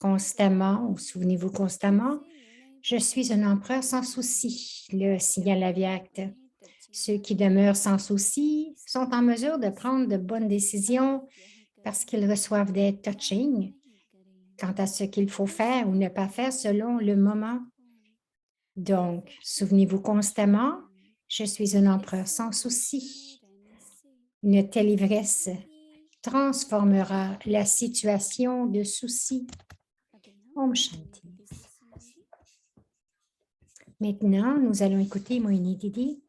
constamment, ou souvenez-vous constamment, je suis un empereur sans souci, le signal Avyakt. Ceux qui demeurent sans souci sont en mesure de prendre de bonnes décisions parce qu'ils reçoivent des touchings quant à ce qu'il faut faire ou ne pas faire selon le moment. Donc, souvenez-vous constamment, je suis un empereur sans souci. Une telle ivresse transformera la situation de souci. Om Shanti. Maintenant, nous allons écouter Moini Didi.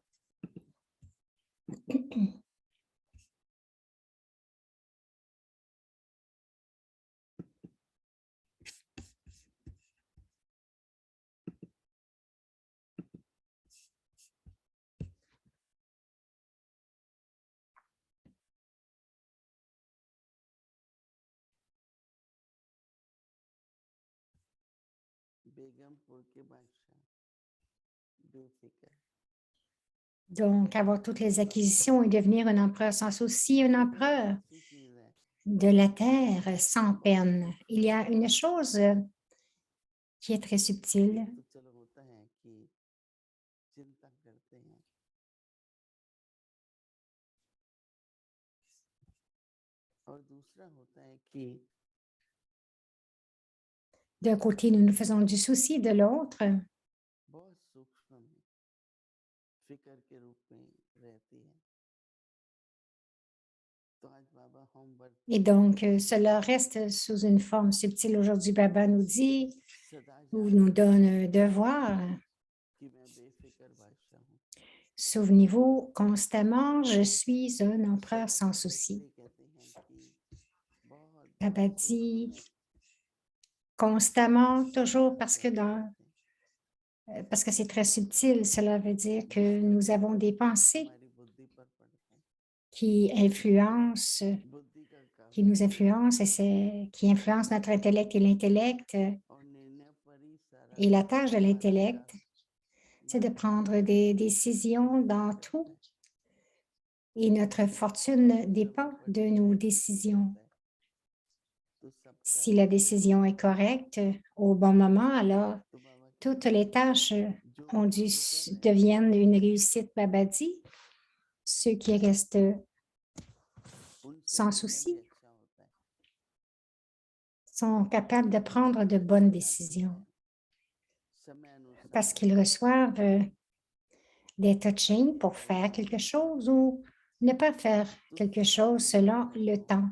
Donc, avoir toutes les acquisitions et devenir un empereur sans souci, un empereur de la terre sans peine. Il y a une chose qui est très subtile. D'un côté, nous nous faisons du souci, de l'autre, et donc cela reste sous une forme subtile. Aujourd'hui, Baba nous dit ou nous donne un devoir. Souvenez-vous constamment, je suis un empereur sans souci. Baba dit constamment, toujours parce que c'est très subtil, cela veut dire que nous avons des pensées qui nous influencent et qui influencent notre intellect et l'intellect. Et la tâche de l'intellect, c'est de prendre des décisions dans tout. Et notre fortune dépend de nos décisions. Si la décision est correcte au bon moment, alors toutes les tâches deviennent une réussite, Baba dit. Ceux qui restent sans souci sont capables de prendre de bonnes décisions parce qu'ils reçoivent des touchings pour faire quelque chose ou ne pas faire quelque chose selon le temps.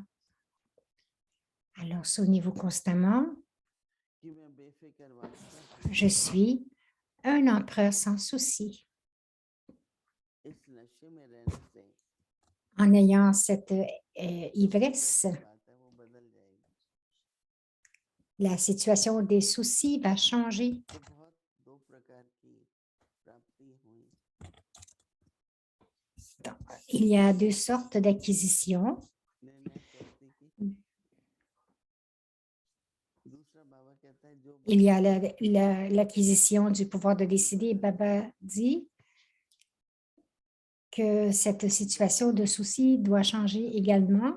Alors, souvenez-vous constamment, je suis un empereur sans souci. En ayant cette ivresse, la situation des soucis va changer. Donc, il y a deux sortes d'acquisitions. Il y a l'acquisition du pouvoir de décider. Baba dit que cette situation de souci doit changer également.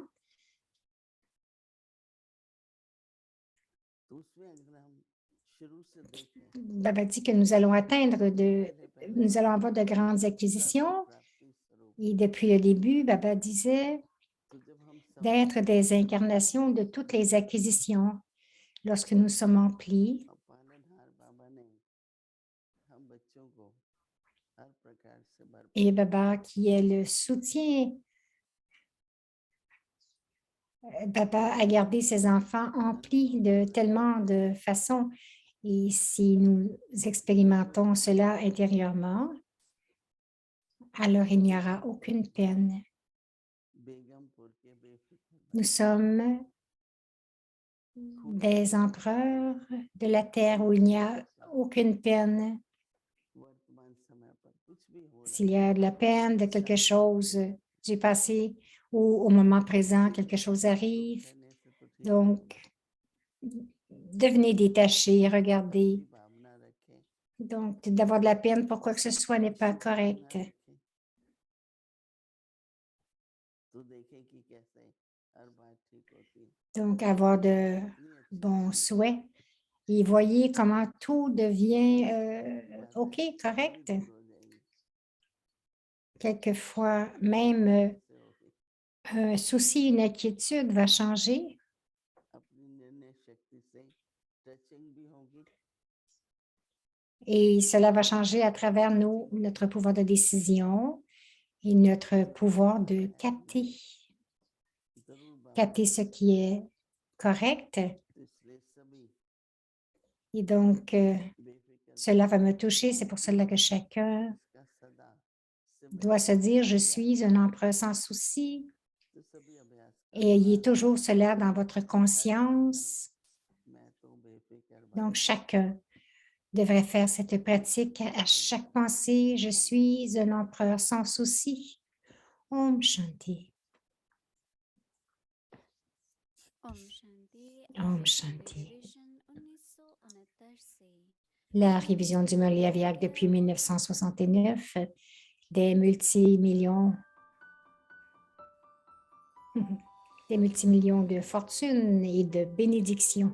Baba dit que nous allons avoir de grandes acquisitions. Et depuis le début, Baba disait d'être des incarnations de toutes les acquisitions. Lorsque nous sommes emplis, et Baba qui est le soutien, Baba a gardé ses enfants emplis de tellement de façons. Et si nous expérimentons cela intérieurement, alors il n'y aura aucune peine. Nous sommes des empereurs de la terre où il n'y a aucune peine. S'il y a de la peine de quelque chose du passé ou au moment présent, quelque chose arrive. Donc, devenez détaché, regardez. Donc, d'avoir de la peine pour quoi que ce soit n'est pas correct. Donc, avoir de bons souhaits Et voyez comment tout devient OK, correct. Quelquefois, même un souci, une inquiétude va changer et cela va changer à travers notre pouvoir de décision et notre pouvoir de capter ce qui est correct. Et donc, cela va me toucher. C'est pour cela que chacun doit se dire, je suis un empereur sans souci. Et ayez toujours cela dans votre conscience. Donc, chacun devrait faire cette pratique à chaque pensée. Je suis un empereur sans souci. Om Shanti. Om Shanti. La révision du Murli Aviak depuis 1969, des multimillions de fortunes et de bénédictions.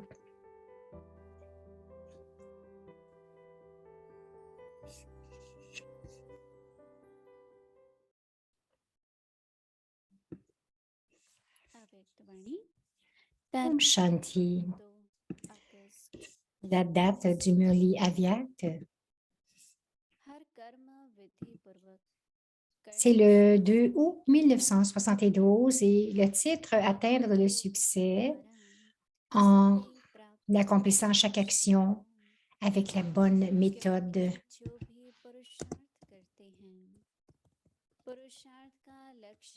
Om Shanti. La date du Murli Aviak, c'est le 2 août 1972 et le titre « Atteindre le succès en accomplissant chaque action avec la bonne méthode ».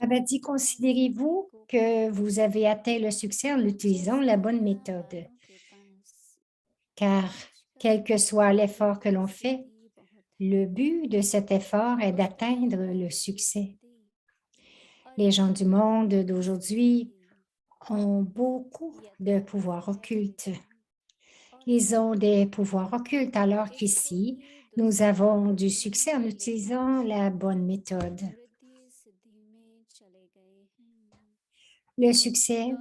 Baba dit, considérez-vous que vous avez atteint le succès en utilisant la bonne méthode? Car quel que soit l'effort que l'on fait, le but de cet effort est d'atteindre le succès. Les gens du monde d'aujourd'hui ont beaucoup de pouvoirs occultes. Ils ont des pouvoirs occultes alors qu'ici, nous avons du succès en utilisant la bonne méthode. Le succès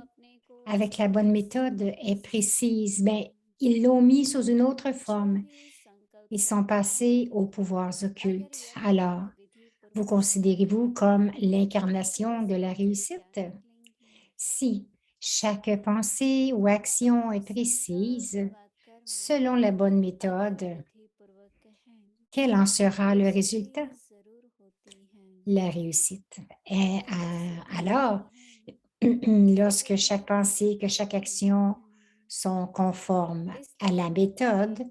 avec la bonne méthode est précise, mais ils l'ont mis sous une autre forme. Ils sont passés aux pouvoirs occultes. Alors, vous considérez-vous comme l'incarnation de la réussite? Si chaque pensée ou action est précise, selon la bonne méthode, quel en sera le résultat? La réussite. Et alors, lorsque chaque pensée, que chaque action sont conformes à la méthode,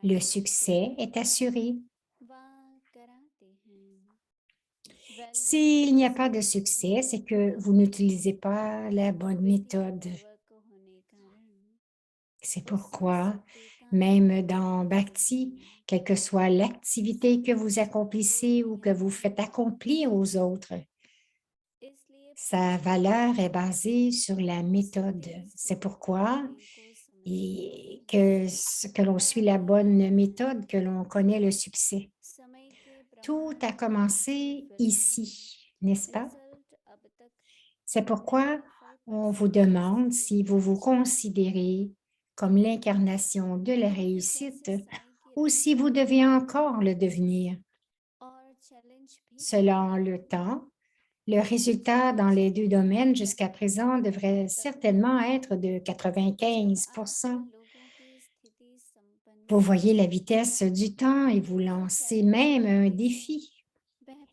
le succès est assuré. S'il n'y a pas de succès, c'est que vous n'utilisez pas la bonne méthode. C'est pourquoi, même dans Bhakti, quelle que soit l'activité que vous accomplissez ou que vous faites accomplir aux autres, sa valeur est basée sur la méthode. C'est pourquoi que l'on suit la bonne méthode, que l'on connaît le succès. Tout a commencé ici, n'est-ce pas? C'est pourquoi on vous demande si vous vous considérez comme l'incarnation de la réussite ou si vous devez encore le devenir. Selon le temps, le résultat dans les deux domaines jusqu'à présent devrait certainement être de 95 %. Vous voyez la vitesse du temps et vous lancez même un défi.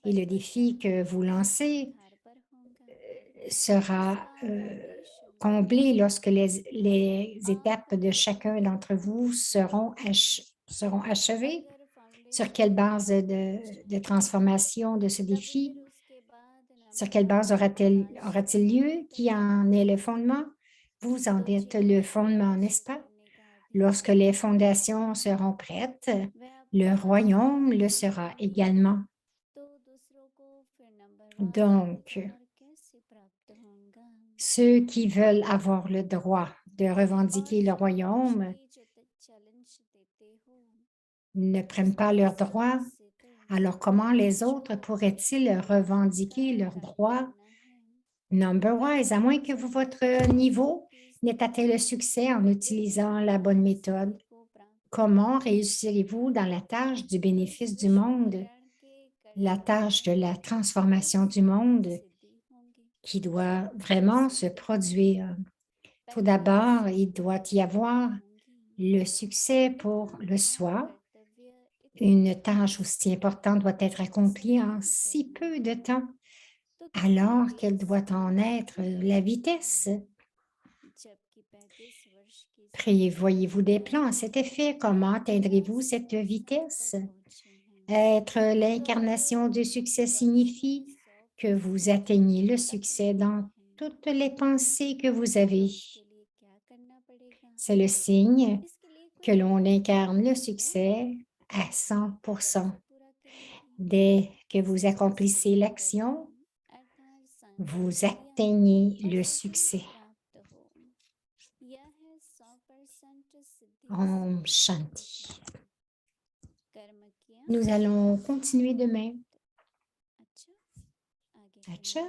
Et le défi que vous lancez sera comblé lorsque les étapes de chacun d'entre vous seront achevées. Sur quelle base de transformation de ce défi? Sur quelle base aura-t-il lieu? Qui en est le fondement? Vous en êtes le fondement, n'est-ce pas? Lorsque les fondations seront prêtes, le royaume le sera également. Donc, ceux qui veulent avoir le droit de revendiquer le royaume ne prennent pas leurs droits. Alors, comment les autres pourraient-ils revendiquer leurs droits? Number-wise, à moins que votre niveau n'est atteint le succès en utilisant la bonne méthode? Comment réussirez-vous dans la tâche du bénéfice du monde, la tâche de la transformation du monde qui doit vraiment se produire? Tout d'abord, il doit y avoir le succès pour le soi. Une tâche aussi importante doit être accomplie en si peu de temps, alors qu'elle doit en être la vitesse. Prévoyez-vous des plans à cet effet? Comment atteindrez-vous cette vitesse? Être l'incarnation du succès signifie que vous atteignez le succès dans toutes les pensées que vous avez. C'est le signe que l'on incarne le succès à 100%. Dès que vous accomplissez l'action, vous atteignez le succès. Om Shanti. Nous allons continuer demain. Acha.